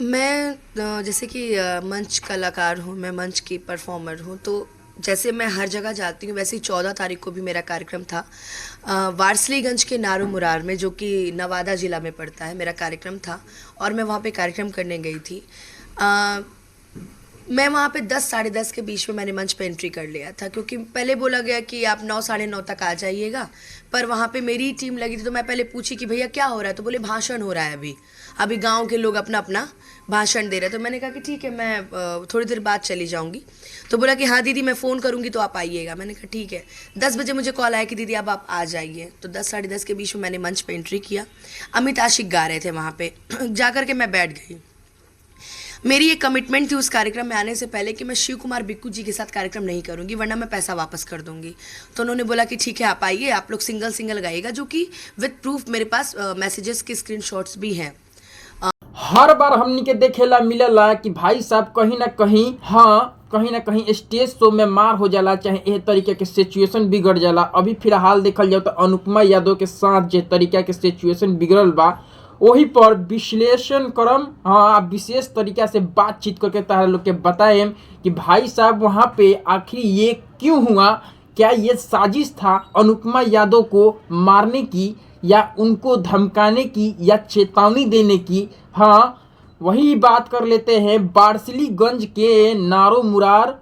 मैं जैसे कि मंच कलाकार हूँ, मैं मंच की परफॉर्मर हूँ, तो जैसे मैं हर जगह जाती हूँ वैसे ही 14 तारीख को भी मेरा कार्यक्रम था वारसलीगंज के नारू मुरार में, जो कि नवादा ज़िला में पड़ता है। मेरा कार्यक्रम था और मैं वहाँ पे कार्यक्रम करने गई थी। अ, मैं वहाँ पे 10 साढ़े 10 के बीच में मैंने मंच पे एंट्री कर लिया था, क्योंकि पहले बोला गया कि आप 9 साढ़े 9 तक आ जाइएगा। पर वहाँ पे मेरी टीम लगी थी, तो मैं पहले पूछी कि भैया क्या हो रहा है, तो बोले भाषण हो रहा है अभी अभी गांव के लोग अपना अपना भाषण दे रहे हैं। तो मैंने कहा कि ठीक है, मैं थोड़ी देर बाद चली जाऊँगी। तो बोला कि हाँ दीदी मैं फ़ोन करूँगी तो आप आइएगा। मैंने कहा ठीक है। 10 बजे मुझे कॉल आया कि दीदी अब आप आ जाइए। तो 10 साढ़े 10 के बीच में मैंने मंच पे एंट्री किया। अमित आशिक गा रहे थे वहाँ पे जा कर के मैं बैठ गई। मेरी एक कमिटमेंट थी उस कार्यक्रम में आने से पहले कि मैं शिव कुमार बिक्कू जी के साथ कार्यक्रम नहीं करूंगी, वरना मैं पैसा वापस कर दूंगी। तो उन्होंने बोला कि ठीक है आप आइए, आप लोग सिंगल सिंगल गाइएगा, जो कि विद प्रूफ मेरे पास मैसेजेस के स्क्रीनशॉट्स भी हैं। हर बार हमनी के देखेला मिलला कि भाई साहब कहीं ना कहीं, हाँ कहीं ना कहीं स्टेज शो में मार हो जाला, चाहे यह तरीके के सिचुएशन बिगड़ जाला। अभी फिलहाल देखल जाए तो अनुपमा यादव के साथ जे तरीका के सिचुएशन बिगड़ल बा, वही पर विश्लेषण करम, हाँ विशेष तरीका से बातचीत करके तारा लोग के बताएं कि भाई साहब वहाँ पे आखिर ये क्यों हुआ, क्या ये साजिश था अनुपमा यादव को मारने की, या उनको धमकाने की, या चेतावनी देने की। हाँ वही बात कर लेते हैं वारसलीगंज के नारो मुरार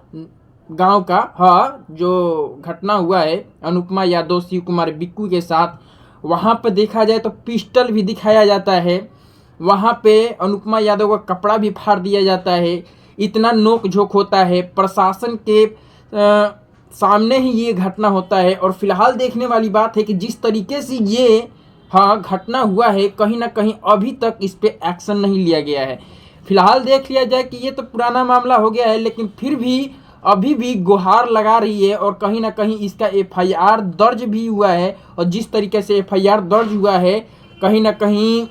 गांव का, हाँ जो घटना हुआ है अनुपमा यादव शिव कुमार बिक्कू के साथ। वहाँ पर देखा जाए तो पिस्टल भी दिखाया जाता है, वहाँ पे अनुपमा यादव का कपड़ा भी फाड़ दिया जाता है, इतना नोक झोंक होता है, प्रशासन के सामने ही ये घटना होता है। और फिलहाल देखने वाली बात है कि जिस तरीके से ये घटना हुआ है, कहीं ना कहीं अभी तक इस पे एक्शन नहीं लिया गया है। फिलहाल देख लिया जाए कि ये तो पुराना मामला हो गया है, लेकिन फिर भी अभी भी गुहार लगा रही है और कहीं ना कहीं इसका एफआईआर दर्ज भी हुआ है। और जिस तरीके से एफआईआर दर्ज हुआ है, कहीं ना कहीं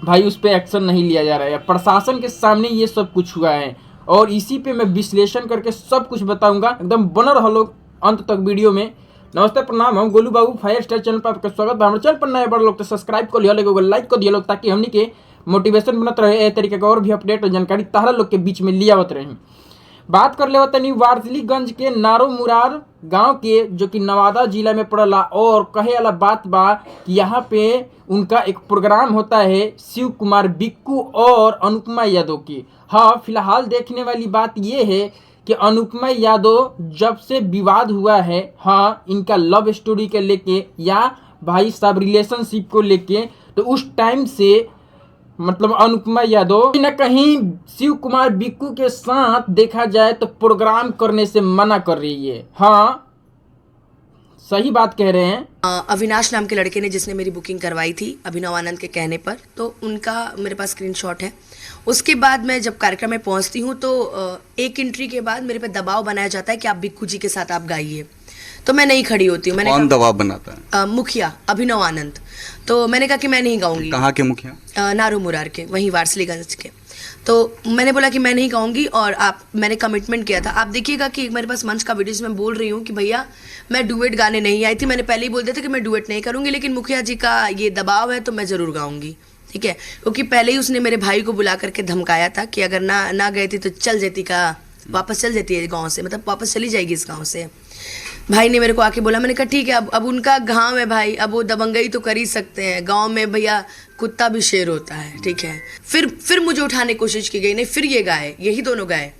भाई उस पर एक्शन नहीं लिया जा रहा है। प्रशासन के सामने ये सब कुछ हुआ है और इसी पे मैं विश्लेषण करके सब कुछ बताऊंगा। एकदम बना रहो लोग अंत तक वीडियो में। नमस्ते प्रणाम, हम गोलू बाबू फायर स्टार चैनल पर आपका स्वागत है। हमारे चैनल पर नए बड़े लोग तो सब्सक्राइब कर लिया, लोग लाइक कर दिया लोग, ताकि हमनी के मोटिवेशन बनत रहे, ए तरीके का और भी अपडेट और जानकारी तारा लोग के बीच में लियावत रहे। बात कर ले तनी वारसलीगंज के नारो मुरार गांव के, जो कि नवादा जिला में पड़ला। और कहे वाला बात बा कि यहाँ पे उनका एक प्रोग्राम होता है शिव कुमार बिक्कू और अनुपमा यादव की। हाँ फिलहाल देखने वाली बात ये है कि अनुपमा यादव जब से विवाद हुआ है, हाँ इनका लव स्टोरी के लेके या भाई साहब रिलेशनशिप को लेके, तो उस टाइम से मतलब अनुपमा यादव कहीं ना कहीं शिव कुमार बिक्कू के साथ देखा जाए तो प्रोग्राम करने से मना कर रही है। हाँ सही बात कह रहे हैं। अविनाश नाम के लड़के ने, जिसने मेरी बुकिंग करवाई थी अभिनव आनंद के कहने पर, तो उनका मेरे पास स्क्रीनशॉट है। उसके बाद मैं जब कार्यक्रम में पहुंचती हूं तो एक एंट्री के बाद मेरे पे दबाव बनाया जाता है कि आप बिक्कू जी के साथ आप गाइए। तो मैं नहीं खड़ी होती हूँ। मैंने कौन दबाव बनाता है? मुखिया अभिनव आनंद। तो मैंने कहा कि मैं नहीं गाऊंगी। कहाँ के मुखिया? नारू मुरार के, वहीं वारसलीगंज के। तो मैंने बोला कि मैं नहीं गाऊंगी और मैंने कमिटमेंट किया था। आप देखिएगा कि मेरे पास मंच का वीडियो जिसमें बोल रही हूँ कि भैया मैं डुएट गाने नहीं आई थी। मैंने पहले ही बोल दिया था कि मैं डुएट नहीं करूँगी, लेकिन मुखिया जी का ये दबाव है तो मैं ज़रूर गाऊंगी, ठीक है। क्योंकि पहले ही उसने मेरे भाई को बुला करके धमकाया था कि अगर ना गए थी तो चल जाती का, वापस चल जाती है गाँव से, मतलब वापस चली जाएगी इस गाँव से। भाई ने मेरे को आके बोला, मैंने कहा ठीक है, अब उनका गाँव है भाई, अब वो दबंगई तो कर ही सकते हैं। गाँव में भैया कुत्ता भी शेर होता है, ठीक है। फिर मुझे उठाने की कोशिश की गई, नहीं फिर ये गाए, यही दोनों गाए।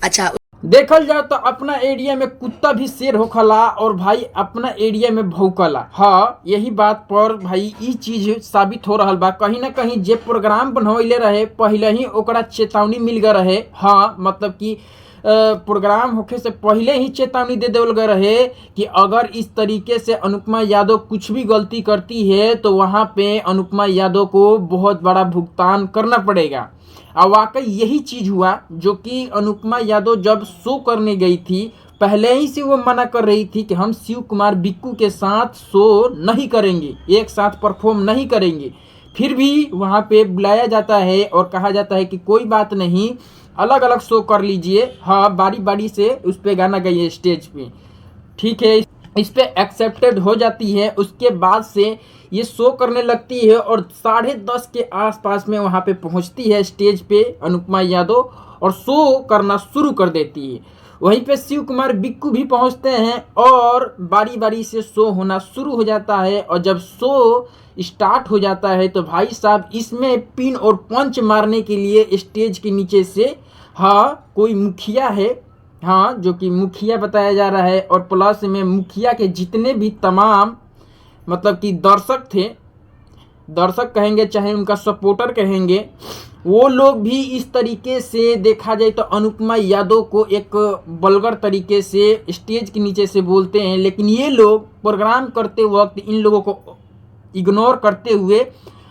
अच्छा देखल जाए तो अपना एरिया में कुत्ता भी शेर होखला और भाई अपना एरिया में भौंकला। हाँ यही बात पर भाई ये चीज साबित हो रहा बा। कहीं ना कहीं जे प्रोग्राम बनवले रहे पहले ही ओकरा चेतावनी मिल गए रहे। हाँ मतलब कि प्रोग्राम होखे से पहले ही चेतावनी दे देवल गए रहे कि अगर इस तरीके से अनुपमा यादव कुछ भी गलती करती है तो वहाँ पे अनुपमा यादव को बहुत बड़ा भुगतान करना पड़ेगा। और वाकई यही चीज़ हुआ, जो कि अनुपमा यादव जब शो करने गई थी पहले ही से वो मना कर रही थी कि हम शिव कुमार बिक्कू के साथ शो नहीं करेंगे, एक साथ परफॉर्म नहीं करेंगे। फिर भी वहाँ पे बुलाया जाता है और कहा जाता है कि कोई बात नहीं, अलग अलग शो कर लीजिए, हाँ बारी बारी से उस पर गाना गाइए स्टेज पे, ठीक है। इस पे एक्सेप्टेड हो जाती है। उसके बाद से ये शो करने लगती है और 10:30 के आसपास में वहाँ पे पहुँचती है स्टेज पे अनुपमा यादव और शो करना शुरू कर देती है। वहीं पे शिव कुमार बिक्कू भी पहुँचते हैं और बारी बारी से शो होना शुरू हो जाता है। और जब शो स्टार्ट हो जाता है तो भाई साहब इसमें पिन और पंच मारने के लिए स्टेज के नीचे से कोई मुखिया है, जो कि मुखिया बताया जा रहा है, और प्लस में मुखिया के जितने भी तमाम मतलब कि दर्शक कहेंगे चाहे उनका सपोर्टर कहेंगे, वो लोग भी इस तरीके से देखा जाए तो अनुपमा यादव को एक वल्गर तरीके से स्टेज के नीचे से बोलते हैं। लेकिन ये लोग प्रोग्राम करते वक्त इन लोगों को इग्नोर करते हुए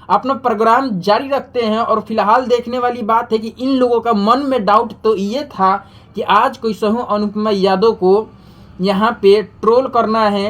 अपना प्रोग्राम जारी रखते हैं। और फिलहाल देखने वाली बात है कि इन लोगों का मन में डाउट तो ये था कि आज कोई सहू अनुपमा यादव को यहाँ पे ट्रोल करना है,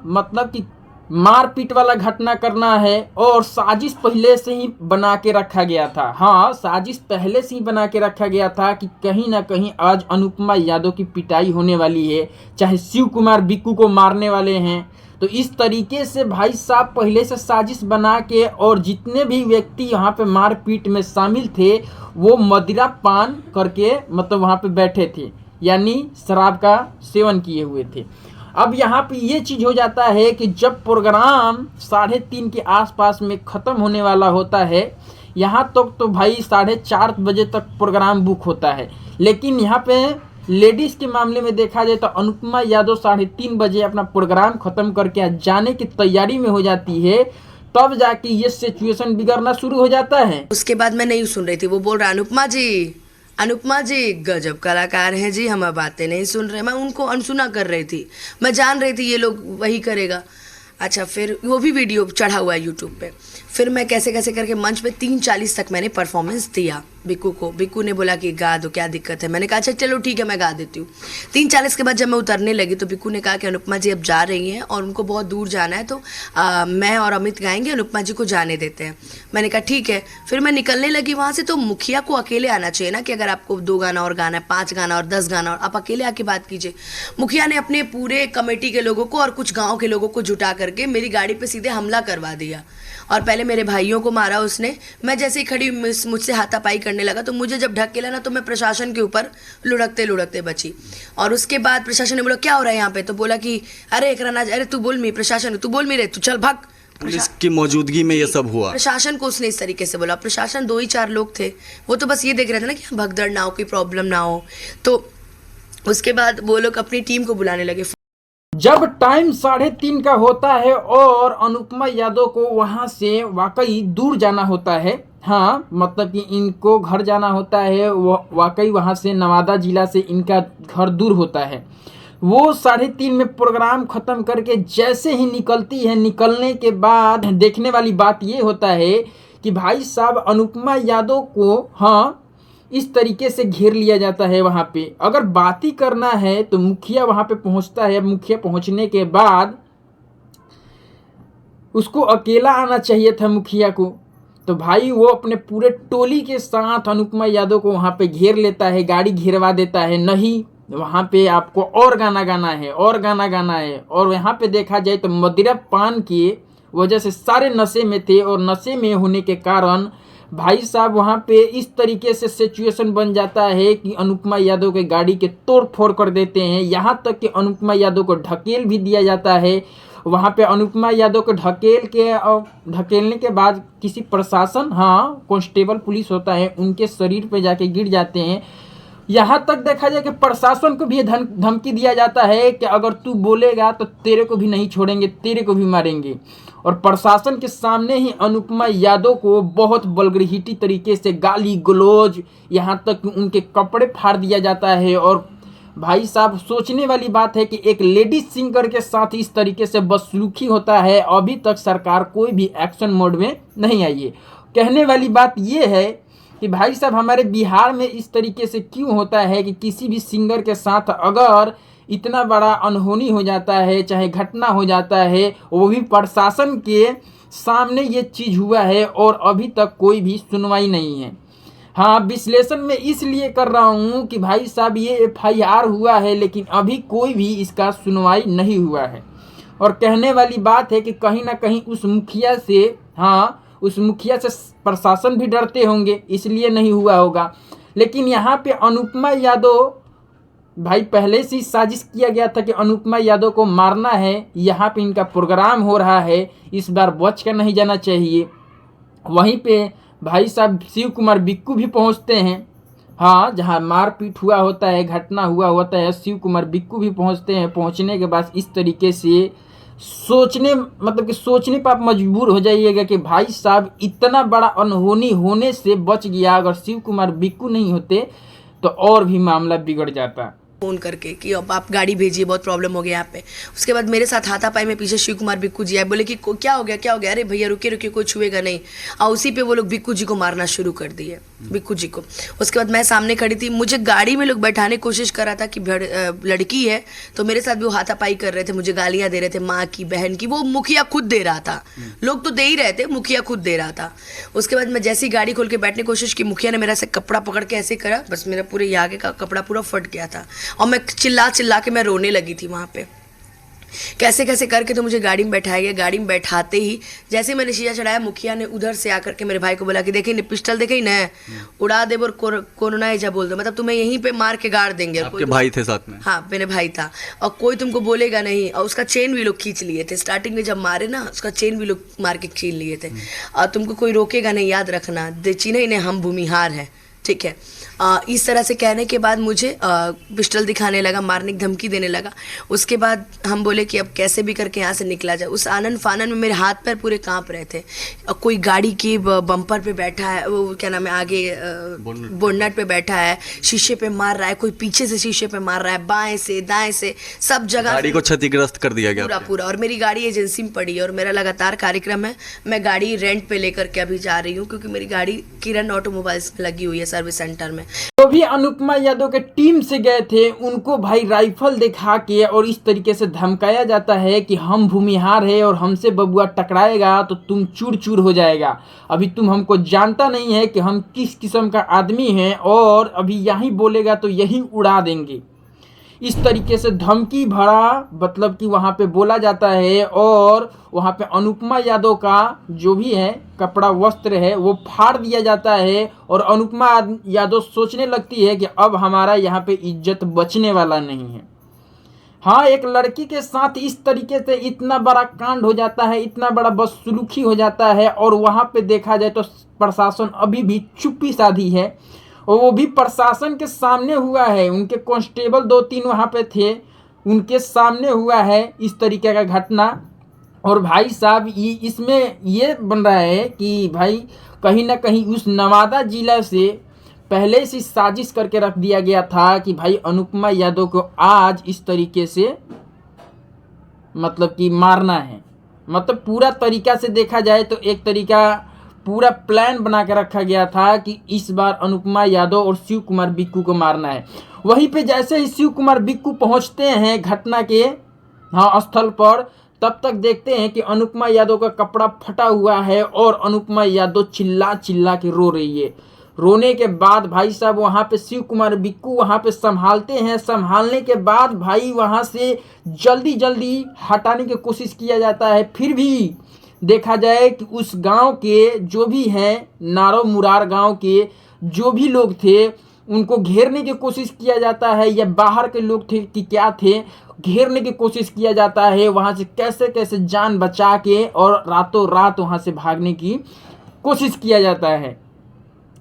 मतलब कि मारपीट वाला घटना करना है। और साजिश पहले से ही बना के रखा गया था, साजिश पहले से ही बना के रखा गया था कि कहीं ना कहीं आज अनुपमा यादव की पिटाई होने वाली है, चाहे शिव कुमार बिक्कू को मारने वाले हैं। तो इस तरीके से भाई साहब पहले से साजिश बना के, और जितने भी व्यक्ति यहाँ पे मारपीट में शामिल थे वो मदिरा पान करके मतलब वहाँ पे बैठे थे, यानी शराब का सेवन किए हुए थे। अब यहाँ पे ये चीज़ हो जाता है कि जब प्रोग्राम 3:30 के आसपास में ख़त्म होने वाला होता है, यहाँ तक तो भाई 4:30 बजे तक प्रोग्राम बुक होता है। लेकिन यहाँ पे लेडीज़ के मामले में देखा जाए तो अनुपमा यादव 3:30 बजे अपना प्रोग्राम ख़त्म करके जाने की तैयारी में हो जाती है, तब जाके ये सिचुएशन बिगड़ना शुरू हो जाता है। उसके बाद मैं नहीं सुन रही थी, वो बोल रहा अनुपमा जी गजब कलाकार हैं जी, हम अब बातें नहीं सुन रहे। मैं उनको अनसुना कर रही थी, मैं जान रही थी ये लोग वही करेगा। अच्छा, फिर वो भी वीडियो चढ़ा हुआ है यूट्यूब पे। फिर मैं कैसे कैसे करके मंच पे 3:40 तक मैंने परफॉर्मेंस दिया बिक्कू को। बिक्कू ने बोला कि गा दो, क्या दिक्कत है। मैंने कहा अच्छा चलो ठीक है मैं गा देती हूँ। 3:40 के बाद जब मैं उतरने लगी तो बिक्कू ने कहा कि अनुपमा जी अब जा रही हैं और उनको बहुत दूर जाना है, तो मैं और अमित गाएंगे, अनुपमा जी को जाने देते हैं। मैंने कहा ठीक है। फिर मैं निकलने लगी वहाँ से, तो मुखिया को अकेले आना चाहिए ना, कि अगर आपको 2 गाना और गाना है, 5 गाना और 10 गाना और आप अकेले आके बात कीजिए। मुखिया ने अपने पूरे कमेटी के लोगों को और कुछ गाँव के लोगों को जुटा करके मेरी गाड़ी पर सीधे हमला करवा दिया और पहले मेरे भाइयों को मारा उसने। मैं जैसे ही खड़ी मुझसे हाथापाई करने लगा तो मुझे जब ढकेला ना, तो मैं प्रशासन के ऊपर लुढ़कते बची। और उसके बाद प्रशासन ने बोला क्या हो रहा है यहाँ पे, तो बोला कि अरे अरे तू बोल मी प्रशासन, तू बोल मी रे, तू चल भाग। पुलिस की मौजूदगी में ये सब हुआ। प्रशासन को उसने इस तरीके से बोला। प्रशासन 2 ही 4 लोग थे, वो तो बस ये देख रहे थे ना कि भगदड़ ना हो, कोई प्रॉब्लम ना हो। तो उसके बाद वो लोग अपनी टीम को बुलाने लगे। जब टाइम 3:30 का होता है और अनुपमा यादव को वहाँ से वाकई दूर जाना होता है, मतलब कि इनको घर जाना होता है, वाकई वहाँ से नवादा जिला से इनका घर दूर होता है। वो 3:30 में प्रोग्राम ख़त्म करके जैसे ही निकलती है, निकलने के बाद देखने वाली बात ये होता है कि भाई साहब अनुपमा यादव को इस तरीके से घेर लिया जाता है। वहाँ पे अगर बात ही करना है तो मुखिया वहाँ पे पहुँचता है। मुखिया पहुँचने के बाद उसको अकेला आना चाहिए था मुखिया को, तो भाई वो अपने पूरे टोली के साथ अनुपमा यादव को वहाँ पे घेर लेता है, गाड़ी घेरवा देता है। नहीं, वहाँ पे आपको और गाना गाना है, और गाना गाना है। और यहाँ पे देखा जाए तो मदिरा पान की वजह से सारे नशे में थे, और नशे में होने के कारण भाई साहब वहाँ पे इस तरीके से सिचुएशन बन जाता है कि अनुपमा यादव के गाड़ी के तोड़ फोड़ कर देते हैं। यहाँ तक कि अनुपमा यादव को ढकेल भी दिया जाता है। वहाँ पे अनुपमा यादव को ढकेलने के बाद किसी प्रशासन, कांस्टेबल पुलिस होता है, उनके शरीर पे जाके गिर जाते हैं। यहाँ तक देखा जाए कि प्रशासन को भी धमकी दिया जाता है कि अगर तू बोलेगा तो तेरे को भी नहीं छोड़ेंगे, तेरे को भी मारेंगे। और प्रशासन के सामने ही अनुपमा यादव को बहुत बलगड़ीटी तरीके से गाली गलौज, यहाँ तक कि उनके कपड़े फाड़ दिया जाता है। और भाई साहब सोचने वाली बात है कि एक लेडीज सिंगर के साथ इस तरीके से बदसलूकी होता है, अभी तक सरकार कोई भी एक्शन मोड में नहीं आई है। कहने वाली बात ये है कि भाई साहब हमारे बिहार में इस तरीके से क्यों होता है कि किसी भी सिंगर के साथ अगर इतना बड़ा अनहोनी हो जाता है, चाहे घटना हो जाता है, वो भी प्रशासन के सामने ये चीज़ हुआ है और अभी तक कोई भी सुनवाई नहीं है। हाँ, विश्लेषण में इसलिए कर रहा हूँ कि भाई साहब ये FIR हुआ है लेकिन अभी कोई भी इसका सुनवाई नहीं हुआ है। और कहने वाली बात है कि कहीं ना कहीं उस मुखिया से, हाँ, उस मुखिया से प्रशासन भी डरते होंगे, इसलिए नहीं हुआ होगा। लेकिन यहाँ पे अनुपमा यादव भाई पहले से ही साजिश किया गया था कि अनुपमा यादव को मारना है। यहाँ पे इनका प्रोग्राम हो रहा है, इस बार बच कर नहीं जाना चाहिए। वहीं पे भाई साहब शिव कुमार बिक्कू भी पहुँचते हैं। हाँ, जहाँ मारपीट हुआ होता है, घटना हुआ होता है, शिव कुमार बिक्कू भी पहुँचते हैं। पहुँचने के बाद इस तरीके से सोचने पर आप मजबूर हो जाइएगा कि भाई साहब इतना बड़ा अनहोनी होने से बच गया। अगर शिव कुमार बिक्कू नहीं होते तो और भी मामला बिगड़ जाता। फोन करके कि अब आप गाड़ी भेजिए, बहुत प्रॉब्लम हो गया यहाँ पे। उसके बाद मेरे साथ हाथापाई में पीछे शिव कुमार बिक्कू जी आए, बोले कि क्या हो गया, अरे भैया रुकिए रुकिए, कोई छुएगा नहीं। और उसी पे वो लोग बिक्कू जी को मारना शुरू कर दिए, बिक्कू जी को। उसके बाद मैं सामने खड़ी थी, मुझे गाड़ी में लोग बैठाने की कोशिश कर रहा था कि लड़की है, तो मेरे साथ भी वो हाथापाई कर रहे थे, मुझे गालियाँ दे रहे थे, माँ की, बहन की। वो मुखिया खुद दे रहा था, लोग तो दे ही रहे थे, मुखिया खुद दे रहा था। उसके बाद मैं जैसी गाड़ी खोल के बैठने की कोशिश की, मुखिया ने मेरा से कपड़ा पकड़ के ऐसे करा, बस मेरा पूरे आगे का कपड़ा पूरा फट गया था। और मैं चिल्ला के मैं रोने लगी थी वहाँ पे। कैसे कैसे करके तो मुझे गाड़ी में बैठाया गया। गाड़ी में बैठाते ही जैसे मैंने शीशा चढ़ाया, मुखिया ने उधर से आकर के मेरे भाई को बोला कि देखिए पिस्टल देखे ना, उड़ा दे और कोरोना एजा बोल दो, मतलब तुम्हें यहीं पे मार के गाड़ देंगे। आपके भाई थे साथ में? हाँ, मेरे भाई था। और कोई तुमको बोलेगा नहीं। और उसका चेन भी लोग खींच लिए थे, स्टार्टिंग में जब मारे ना, उसका चेन भी लोग मार के खींच लिए थे। और तुमको कोई रोकेगा नहीं, याद रखना, चिन्ह ही नहीं, हम भूमिहार हैं, ठीक है। इस तरह से कहने के बाद मुझे पिस्टल दिखाने लगा, मारने की धमकी देने लगा। उसके बाद हम बोले कि अब कैसे भी करके यहाँ से निकला जाए। उस आनंद फानन में मेरे हाथ पैर पूरे कांप रहे थे। कोई गाड़ी के बम्पर पे बैठा है, वो क्या नाम है, आगे बोनट पे बैठा है, शीशे पे मार रहा है, कोई पीछे से शीशे पे मार रहा है, बाएं से दाएं से, सब जगह गाड़ी को क्षतिग्रस्त कर दिया गया पूरा। और मेरी गाड़ी एजेंसी में पड़ी है और मेरा लगातार कार्यक्रम है। मैं गाड़ी रेंट पे लेकर के अभी जा रही हूँ, क्योंकि मेरी गाड़ी किरण ऑटोमोबाइल्स में लगी हुई है सर्विस सेंटर में। तो भी अनुपमा यादव के टीम से गए थे, उनको भाई राइफल दिखा के और इस तरीके से धमकाया जाता है कि हम भूमिहार है और हमसे बबुआ टकराएगा तो तुम चूर चूर हो जाएगा। अभी तुम हमको जानता नहीं है कि हम किस किस्म का आदमी हैं, और अभी यहीं बोलेगा तो यही उड़ा देंगे। इस तरीके से धमकी भरा मतलब कि वहाँ पे बोला जाता है। और वहाँ पे अनुपमा यादव का जो भी है कपड़ा वस्त्र है वो फाड़ दिया जाता है। और अनुपमा यादव सोचने लगती है कि अब हमारा यहाँ पे इज्जत बचने वाला नहीं है। हाँ, एक लड़की के साथ इस तरीके से इतना बड़ा कांड हो जाता है, इतना बड़ा बदसलूकी हो जाता है, और वहाँ पे देखा जाए तो प्रशासन अभी भी चुप्पी साधी है। और वो भी प्रशासन के सामने हुआ है, उनके कांस्टेबल 2-3 वहाँ पे थे, उनके सामने हुआ है इस तरीके का घटना। और भाई साहब इसमें ये बन रहा है कि भाई कहीं ना कहीं उस नवादा जिला से पहले से साजिश करके रख दिया गया था कि भाई अनुपमा यादव को आज इस तरीके से मतलब कि मारना है। मतलब पूरा तरीका से देखा जाए तो एक तरीका पूरा प्लान बना के रखा गया था कि इस बार अनुपमा यादव और शिव कुमार बिक्कू को मारना है। वहीं पे जैसे ही शिव कुमार बिक्कू पहुंचते हैं घटना के स्थल पर, तब तक देखते हैं कि अनुपमा यादव का कपड़ा फटा हुआ है और अनुपमा यादव चिल्ला चिल्ला के रो रही है। रोने के बाद भाई साहब वहाँ पे शिव कुमार बिक्कू वहाँ पे संभालते हैं। संभालने के बाद भाई वहाँ से जल्दी जल्दी हटाने की कोशिश किया जाता है। फिर भी देखा जाए कि उस गांव के जो भी हैं, नारो मुरार गांव के जो भी लोग थे, उनको घेरने की कोशिश किया जाता है, या बाहर के लोग थे कि क्या थे, घेरने की कोशिश किया जाता है। वहाँ से कैसे कैसे जान बचा के और रातों रात वहाँ से भागने की कोशिश किया जाता है।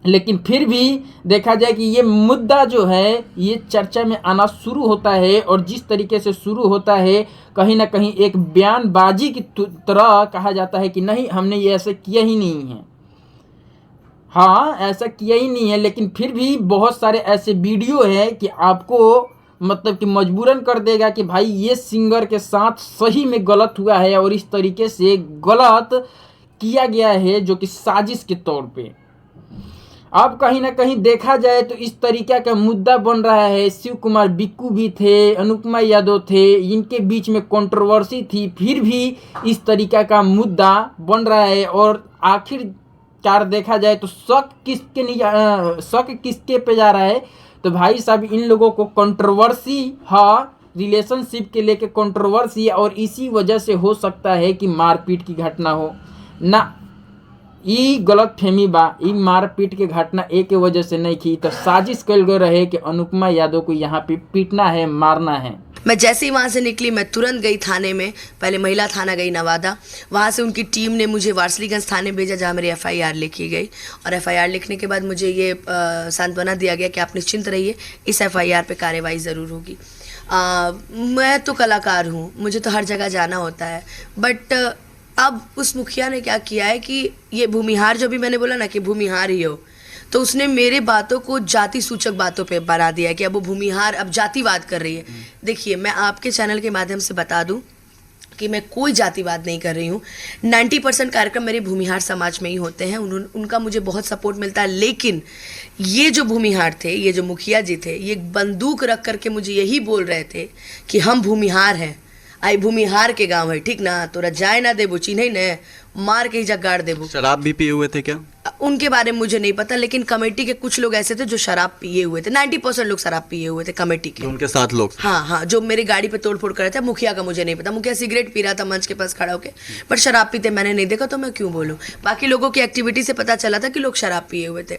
लेकिन फिर भी देखा जाए कि ये मुद्दा जो है ये चर्चा में आना शुरू होता है। और जिस तरीके से शुरू होता है कहीं ना कहीं एक बयानबाजी की तरह कहा जाता है कि नहीं, हमने ये ऐसा किया ही नहीं है। हाँ, ऐसा किया ही नहीं है। लेकिन फिर भी बहुत सारे ऐसे वीडियो हैं कि आपको मतलब कि मजबूरन कर देगा कि भाई ये सिंगर के साथ सही में गलत हुआ है और इस तरीके से गलत किया गया है, जो कि साजिश के तौर पे। अब कहीं ना कहीं देखा जाए तो इस तरीका का मुद्दा बन रहा है। शिव कुमार बिक्कू भी थे, अनुपमा यादव थे, इनके बीच में कंट्रोवर्सी थी, फिर भी इस तरीका का मुद्दा बन रहा है। और आखिर प्रकार देखा जाए तो शक किसके पे जा रहा है, तो भाई साहब इन लोगों को कंट्रोवर्सी, हाँ रिलेशनशिप के लेके कंट्रोवर्सी, और इसी वजह से हो सकता है कि मारपीट की घटना हो ना। ई गलत फहमी बा, ई मारपीट के घटना एक के वजह से नहीं की, तो साजिश कल गए रहे कि अनुपमा यादव को यहाँ पे पीटना है, मारना है। मैं जैसे ही वहाँ से निकली मैं तुरंत गई थाने में, पहले महिला थाना गई नवादा, वहाँ से उनकी टीम ने मुझे वारसलीगंज थाने भेजा जहाँ मेरी FIR लिखी गई, और FIR लिखने के बाद मुझे ये सांत्वना दिया गया कि आप निश्चिंत रहिए, इस FIR पे कार्रवाई ज़रूर होगी। मैं तो कलाकार हूँ, मुझे तो हर जगह जाना होता है, बट अब उस मुखिया ने क्या किया है कि ये भूमिहार, जो भी मैंने बोला ना कि भूमिहार ही हो, तो उसने मेरे बातों को जाति सूचक बातों पे बना दिया है कि अब वो भूमिहार अब जातिवाद कर रही है। देखिए, मैं आपके चैनल के माध्यम से बता दूं कि मैं कोई जातिवाद नहीं कर रही हूँ। 90% कार्यक्रम मेरे भूमिहार समाज में ही होते हैं, उनका मुझे बहुत सपोर्ट मिलता है। लेकिन ये जो भूमिहार थे, ये जो मुखिया जी थे, ये बंदूक रख करके मुझे यही बोल रहे थे कि हम भूमिहार हैं, आई भूमिहार के गाँव है, ठीक ना, तोरा जाए ना देबो, चिन्ह न मार के ही जगाड़ देबो। शराब भी पिए हुए थे क्या? उनके बारे में मुझे नहीं पता, लेकिन कमेटी के कुछ लोग ऐसे थे जो शराब पिए हुए थे। 90% लोग शराब पिए हुए थे कमेटी के। तो उनके साथ लोग? हाँ, जो मेरी गाड़ी पे तोड़फोड़ कर रहे थे। मुखिया का मुझे नहीं पता, मुखिया सिगरेट पी रहा था मंच के पास खड़ा होकर, पर शराब पीते मैंने नहीं देखा, तो मैं क्यों बोलूँ। बाकी लोगों की एक्टिविटी से पता चला था कि लोग शराब पिए हुए थे।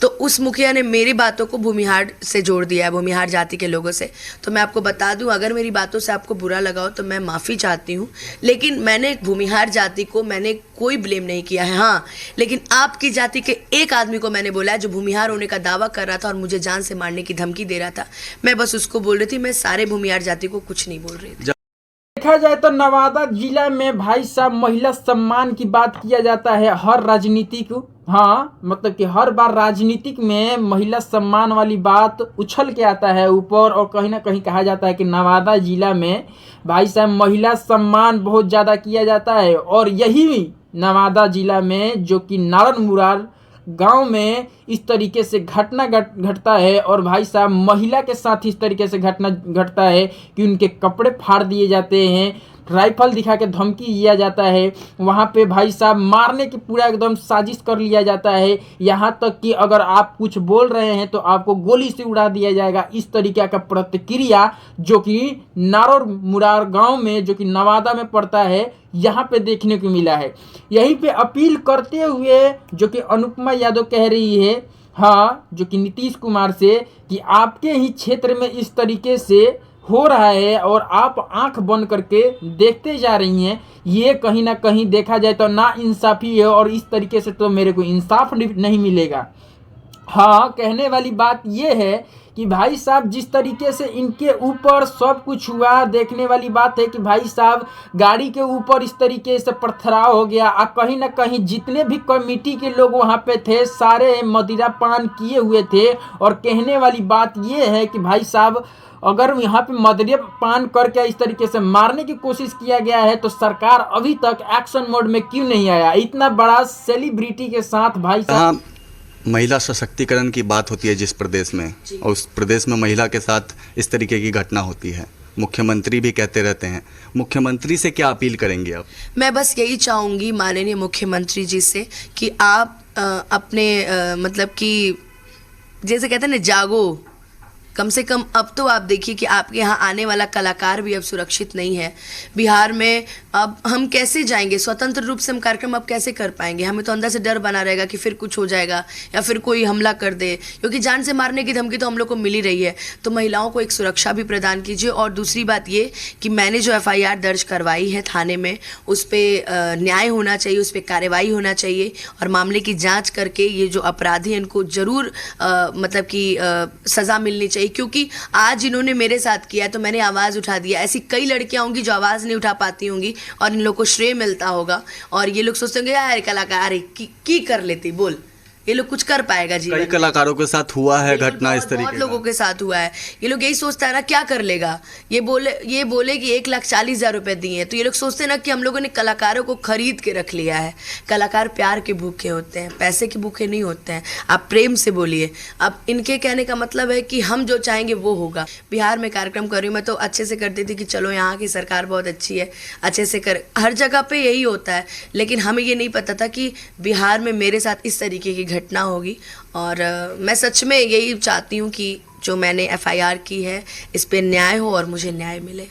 तो उस मुखिया ने मेरी बातों को भूमिहार से जोड़ दिया है, भूमिहार जाति के लोगों से। तो मैं आपको बता दूं, अगर मेरी बातों से आपको बुरा लगा हो तो मैं माफ़ी चाहती हूँ, लेकिन मैंने भूमिहार जाति को मैंने कोई ब्लेम नहीं किया है। हाँ, लेकिन आपकी जाति के एक आदमी को मैंने बोला है जो भूमिहार होने का दावा कर रहा था और मुझे जान से मारने की धमकी दे रहा था। मैं बस उसको बोल रही थी, मैं सारे भूमिहार जाति को कुछ नहीं बोल रही थी। देखा जाए तो नवादा जिला में भाई साहब महिला सम्मान की बात किया जाता है हर राजनीतिक, हाँ मतलब कि हर बार राजनीतिक में महिला सम्मान वाली बात उछल के आता है ऊपर, और कहीं ना कहीं कहा जाता है कि नवादा जिला में भाई साहब महिला सम्मान बहुत ज़्यादा किया जाता है। और यही नवादा जिला में जो कि नारण मुरार गांव में इस तरीके से घटना घटता है, और भाई साहब महिला के साथ इस तरीके से घटना घटता है कि उनके कपड़े फाड़ दिए जाते हैं, राइफल दिखा के धमकी दिया जाता है, वहाँ पे भाई साहब मारने की पूरा एकदम साजिश कर लिया जाता है। यहाँ तक कि अगर आप कुछ बोल रहे हैं तो आपको गोली से उड़ा दिया जाएगा। इस तरीके का प्रतिक्रिया जो कि नारोर मुरार गांव में, जो कि नवादा में पड़ता है, यहाँ पे देखने को मिला है। यहीं पे अपील करते हुए जो कि अनुपमा यादव कह रही है, हाँ जो कि नीतीश कुमार से, कि आपके ही क्षेत्र में इस तरीके से हो रहा है और आप आंख बंद करके देखते जा रही हैं, ये कहीं ना कहीं देखा जाए तो ना इंसाफी है, और इस तरीके से तो मेरे को इंसाफ नहीं मिलेगा। हाँ, कहने वाली बात ये है कि भाई साहब जिस तरीके से इनके ऊपर सब कुछ हुआ, देखने वाली बात है कि भाई साहब गाड़ी के ऊपर इस तरीके से पथराव हो गया, और कहीं ना कहीं जितने भी कमेटी के लोग वहाँ पे थे सारे मदिरा पान किए हुए थे। और कहने वाली बात ये है कि भाई साहब अगर यहाँ पे मदिरा पान करके इस तरीके से मारने की कोशिश किया गया है तो सरकार अभी तक एक्शन मोड में क्यों नहीं आया? इतना बड़ा सेलिब्रिटी के साथ भाई साहब महिला सशक्तिकरण की बात होती है जिस प्रदेश में, और उस प्रदेश में महिला के साथ इस तरीके की घटना होती है, मुख्यमंत्री भी कहते रहते हैं, मुख्यमंत्री से क्या अपील करेंगे आप? मैं बस यही चाहूँगी माननीय मुख्यमंत्री जी से कि आप अपने मतलब कि जैसे कहते हैं ना, जागो, कम से कम अब तो आप देखिए कि आपके यहाँ आने वाला कलाकार भी अब सुरक्षित नहीं है। बिहार में अब हम कैसे जाएंगे, स्वतंत्र रूप से हम कार्यक्रम अब कैसे कर पाएंगे? हमें तो अंदर से डर बना रहेगा कि फिर कुछ हो जाएगा या फिर कोई हमला कर दे, क्योंकि जान से मारने की धमकी तो हम लोग को मिल ही रही है। तो महिलाओं को एक सुरक्षा भी प्रदान कीजिए। और दूसरी बात ये कि मैंने जो FIR दर्ज करवाई है थाने में, उस पर न्याय होना चाहिए, उस पर कार्रवाई होना चाहिए, और मामले की जाँच करके ये जो अपराधी हैं इनको ज़रूर मतलब कि सज़ा मिलनी चाहिए। क्योंकि आज इन्होंने मेरे साथ किया है तो मैंने आवाज़ उठा दिया। ऐसी कई लड़कियां होंगी जो आवाज़ नहीं उठा पाती होंगी और इन लोगों को श्रेय मिलता होगा, और ये लोग सोचते होंगे यार कलाकार की कर लेती, बोल ये लोग कुछ कर पाएगा जीवन कई में। कलाकारों के साथ हुआ है बिल्कुल, घटना इस बहुत तरीके लोगों का। के साथ हुआ है। ये लोग यही सोचता है ना क्या कर लेगा, ये बोले कि 1,40,000 रुपए दिए, तो ये लोग सोचते हैं ना कि हम लोगों ने कलाकारों को खरीद के रख लिया है। कलाकार प्यार के भूखे होते हैं, पैसे के भूखे नहीं होते हैं। आप प्रेम से बोलिए। अब इनके कहने का मतलब है कि हम जो चाहेंगे वो होगा। बिहार में कार्यक्रम कर रही हूँ मैं, तो अच्छे से करती थी कि चलो यहाँ की सरकार बहुत अच्छी है, अच्छे से कर, हर जगह पे यही होता है। लेकिन हमें ये नहीं पता था कि बिहार में मेरे साथ इस तरीके की घटना होगी। और मैं सच में यही चाहती हूँ कि जो मैंने एफआईआर की है इस पे न्याय हो और मुझे न्याय मिले।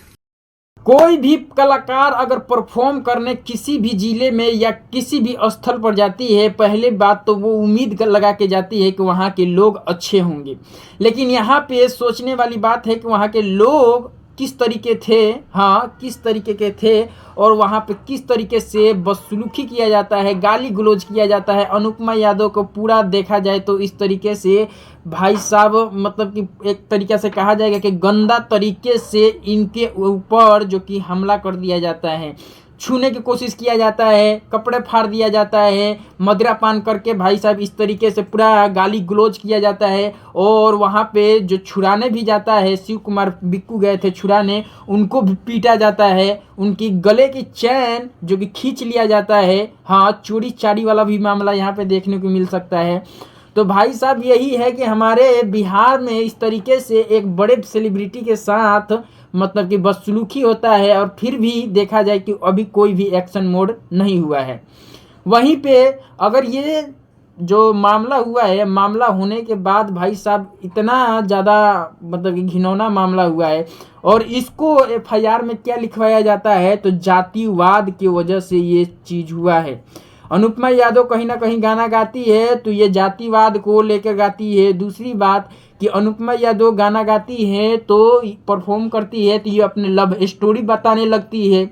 कोई भी कलाकार अगर परफॉर्म करने किसी भी जिले में या किसी भी स्थल पर जाती है, पहले बात तो वो उम्मीद लगा के जाती है कि वहाँ के लोग अच्छे होंगे। लेकिन यहाँ पे सोचने वाली बात है कि वहाँ के लोग किस तरीके थे, हाँ किस तरीके के थे, और वहाँ पे किस तरीके से बदसलूकी किया जाता है, गाली गलौज किया जाता है। अनुपमा यादव को पूरा देखा जाए तो इस तरीके से भाई साहब मतलब कि एक तरीके से कहा जाएगा कि गंदा तरीके से इनके ऊपर जो कि हमला कर दिया जाता है, छूने की कोशिश किया जाता है, कपड़े फाड़ दिया जाता है, मदिरा पान करके भाई साहब इस तरीके से पूरा गाली गलौज किया जाता है। और वहाँ पे जो छुड़ाने भी जाता है, शिव कुमार बिक्कू गए थे छुड़ाने, उनको भी पीटा जाता है, उनकी गले की चैन जो कि खींच लिया जाता है। हाँ, चोरी चारी वाला भी मामला यहाँ पे देखने को मिल सकता है। तो भाई साहब यही है कि हमारे बिहार में इस तरीके से एक बड़े सेलिब्रिटी के साथ मतलब कि बदसलूकी होता है, और फिर भी देखा जाए कि अभी कोई भी एक्शन मोड नहीं हुआ है। वहीं पे अगर ये जो मामला हुआ है, मामला होने के बाद भाई साहब इतना ज़्यादा मतलब कि घिनौना मामला हुआ है, और इसको एफआईआर में क्या लिखवाया जाता है, तो जातिवाद की वजह से ये चीज़ हुआ है। अनुपमा यादव कहीं ना कहीं गाना गाती है तो ये जातिवाद को लेकर गाती है। दूसरी बात कि अनुपमा यादव गाना गाती है तो परफॉर्म करती है तो ये अपने लव स्टोरी बताने लगती है।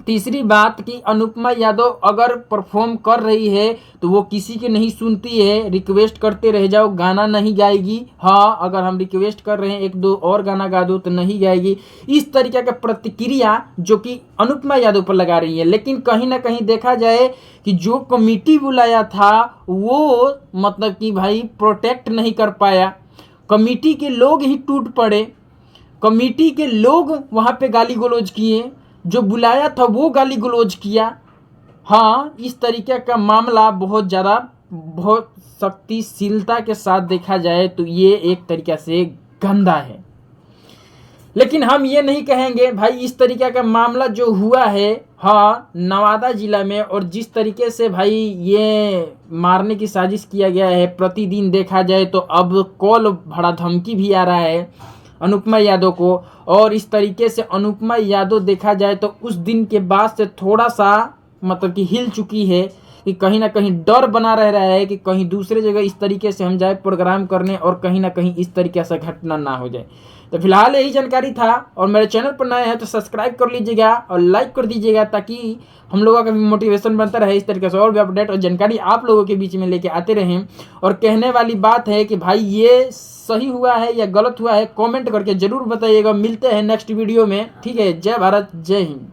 तीसरी बात कि अनुपमा यादव अगर परफॉर्म कर रही है तो वो किसी की नहीं सुनती है, रिक्वेस्ट करते रह जाओ गाना नहीं गाएगी। हाँ, अगर हम रिक्वेस्ट कर रहे हैं एक दो और गाना गा दो तो नहीं गाएगी। इस तरीके का प्रतिक्रिया जो कि अनुपमा यादव पर लगा रही है। लेकिन कहीं ना कहीं देखा जाए कि जो कमेटी बुलाया था वो मतलब कि भाई प्रोटेक्ट नहीं कर पाया, कमेटी के लोग ही टूट पड़े, कमेटी के लोग वहाँ पे गाली गलौज किए, जो बुलाया था वो गाली गलौज किया। हाँ, इस तरीके का मामला बहुत ज़्यादा बहुत शक्तिशीलता के साथ देखा जाए तो ये एक तरीक़े से गंदा है। लेकिन हम ये नहीं कहेंगे भाई इस तरीके का मामला जो हुआ है हाँ नवादा जिला में, और जिस तरीके से भाई ये मारने की साजिश किया गया है, प्रतिदिन देखा जाए तो अब कॉल भड़ा धमकी भी आ रहा है अनुपमा यादव को। और इस तरीके से अनुपमा यादव देखा जाए तो उस दिन के बाद से थोड़ा सा मतलब कि हिल चुकी है कि कहीं ना कहीं डर बना रह रहा है कि कहीं दूसरे जगह इस तरीके से हम जाए प्रोग्राम करने और कहीं ना कहीं इस तरीके से घटना ना हो जाए। तो फिलहाल यही जानकारी था, और मेरे चैनल पर नए हैं तो सब्सक्राइब कर लीजिएगा और लाइक कर दीजिएगा ताकि हम लोगों का भी मोटिवेशन बनता रहे इस तरीके से और भी अपडेट और जानकारी आप लोगों के बीच में लेके आते रहें। और कहने वाली बात है कि भाई ये सही हुआ है या गलत हुआ है कमेंट करके ज़रूर बताइएगा। मिलते हैं नेक्स्ट वीडियो में, ठीक है। जय भारत, जय हिंद।